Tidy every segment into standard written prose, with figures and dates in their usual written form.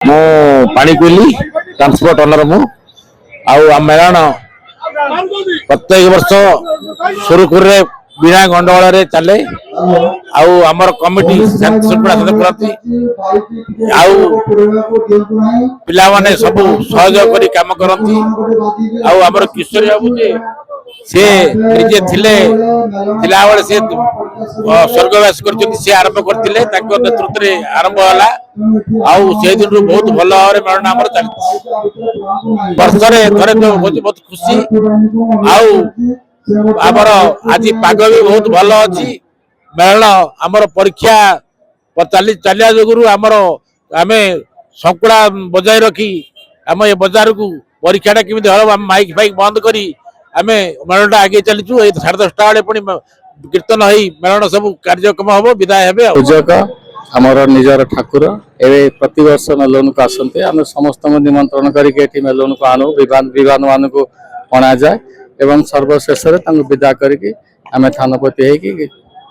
मु पाणीकोइली transport owner मु melon प्रत्येक वर्ष सुरुखुर बिना गंडगोल चले आमर कमिटी करती पिला माने सब सहयोग करी काम करती आमर किशोरी बाबू जे से निजे थिले थिला बेले से स्वर्गवास करछथि से आरंभ करथिले ताको नेतृत्व रे आरंभ होला से दिन बहुत भल भाव मेलन आमर चलती वर्षरे थरे तो बहुत खुशी आमर आज पाग भी बहुत भल अच्छी मेलन आमर परीक्षा चलिया जोगुरु आमर आमे संकुड़ा बजाय रखी आम ये बाजार को परीक्षाटा केमी हम माइक फाइक बंद करी आमे मेलन आगे चलीचु 10:30 बेले पुणी कीर्तन हो मेलन सब कार्यक्रम हम विदाय हे पूजक आमर निजर ठाकुर ए प्रति वर्ष मेलन को आसते आम समस्त निमंत्रण करके मेलन को आणु विवान मान को अणा जाए एवं सर्वशेष विदा करके आम थानपति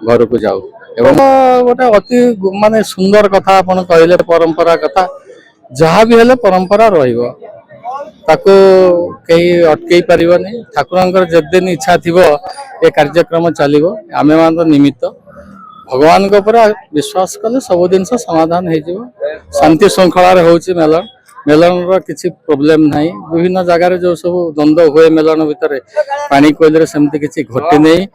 घर को जाऊ एवं गोटे अति माने सुंदर कथा आपन कहले परंपरा कथा जहाँ भी हेले परंपरा रहिबो ताको कहीं अटकई पारिबनी ठाकुरंकर जदिन इच्छा थिबो ए कार्यक्रम चलिबो आमे मान निमित्त भगवान को ऊपर विश्वास कले सब जिनस समाधान हो शांति श्रृंखला होची मेलन मेलन किसी प्रोब्लेम नहीं विभिन्न जगार जो सब द्वंद्व हुए मेलन भितर पानी कोइल सेमती किसी घटी नहीं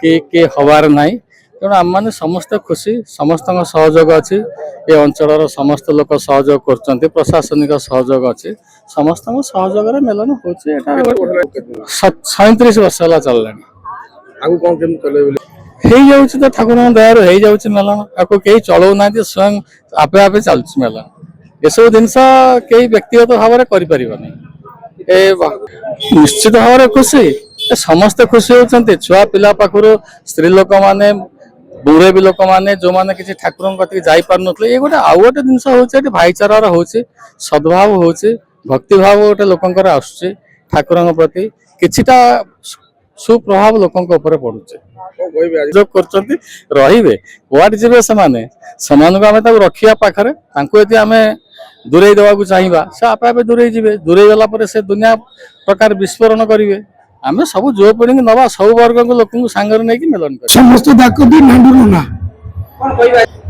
कि हबार नहीं तेणु आम मैंने समस्त खुशी समस्त सहयोग अच्छी ये अंचल समस्त लोक सहयोग कर प्रशासनिक सहयोग अच्छी समस्त सहयोग मेलन हो 37 वर्ष है चलला तो ठाकुर दयार हो जाऊँ मेलन आपको कहीं चलाऊ ना स्वयं आपे आपे चल मेलन ये सब जिनस कई व्यक्तिगत भाव में करें निश्चित भाव में खुशी समस्ते खुशी होती छुआ पिला पाखर स्त्री लोक मैंने बुढ़े भी लोक मैंने जो मैंने किसी ठाकुर कति जापार ये गोटे आउ गोटे जिनस हो भाईचार हो सद्भाव हो भक्ति भाव गोटे लोकंर आस ठाकुर प्रति किछिटा सुप्रभाव लोकों पड़ुचे जो कर रे वार्ड जीवे से रखा पाखे यदि आम दूरे देवा चाहिए से आपे आपे दूरे जी दूरे गला से दुनिया प्रकार विस्फोरण करेंगे आम सब जो पीढ़ी नवा सब वर्ग लोक सांगर नहीं मिलन समस्त डाकती ना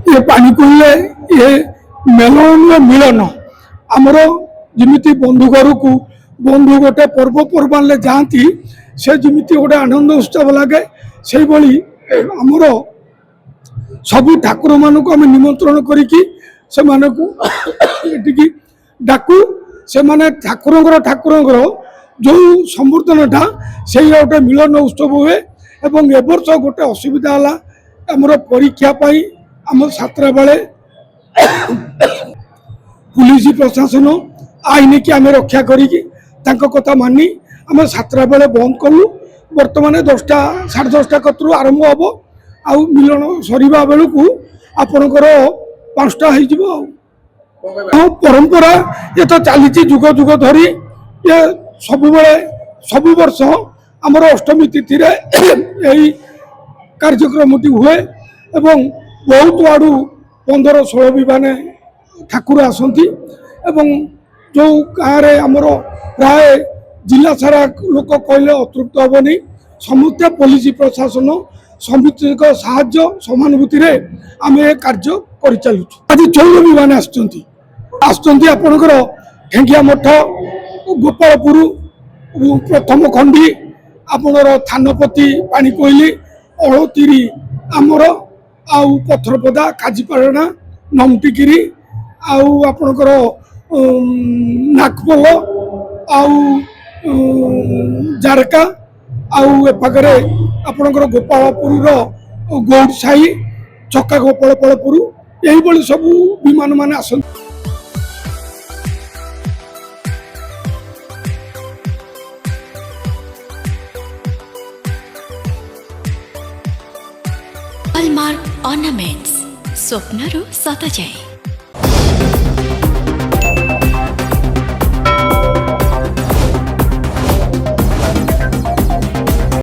ये पानी कहले ये मेलन मिलन आमर जमी बंधु घर को बंधु गोटे पर्वपर्वान जाती से जमी गोटे आनंद उत्सव लगे से भाई आमर सब ठाकुर मान को आम निमंत्रण करी से डाकू से माने ठाकुर जो संवर्धनटा से गोटे मिलन उत्सव हुए एवं ए वर्ष गोटे असुविधा है आमर परीक्षा आम छात्रा बेले पुलिस प्रशासन आईन की आम रक्षा करी कथा मानी आम छात्रा बेले बंद कलु बर्तमान 10टा 10:30 कतरू आरंभ हम आ मिलन सरिबा बेलू आपणकर 5टा हो परंपरा ये तो चली जुग जुग धरी ये सब सब वर्ष आमर अष्टमी तिथि यही कार्यक्रमटी हुए एवं बहुत आड़ू 15-16 भी माने ठाकुर आसती एवं जो गाँव आमर प्राय जिला सारा लोक कहले अतृप्त हेनी समस्त पुलिस प्रशासन समिति साहाय्य समानुभूति आम ये कार्य कर चलु आज 14 भी माने आपणकर ठेंगिया मठ गोपालपुर प्रथम खंडी आपणर थानपति पाणीकोइली अड़तीरी आमर आउ पथरपदा काजीपाटना नमटिगिरी आउ आपणकर नागपोल आउ जारका आउ एपाखरे आपणकर गोपालपुर गौड़ साही चक्का गोपालपुर यही सब विमान मान आस हॉलमार्क ऑर्नामेंट्स स्वप्नरू सत जाए।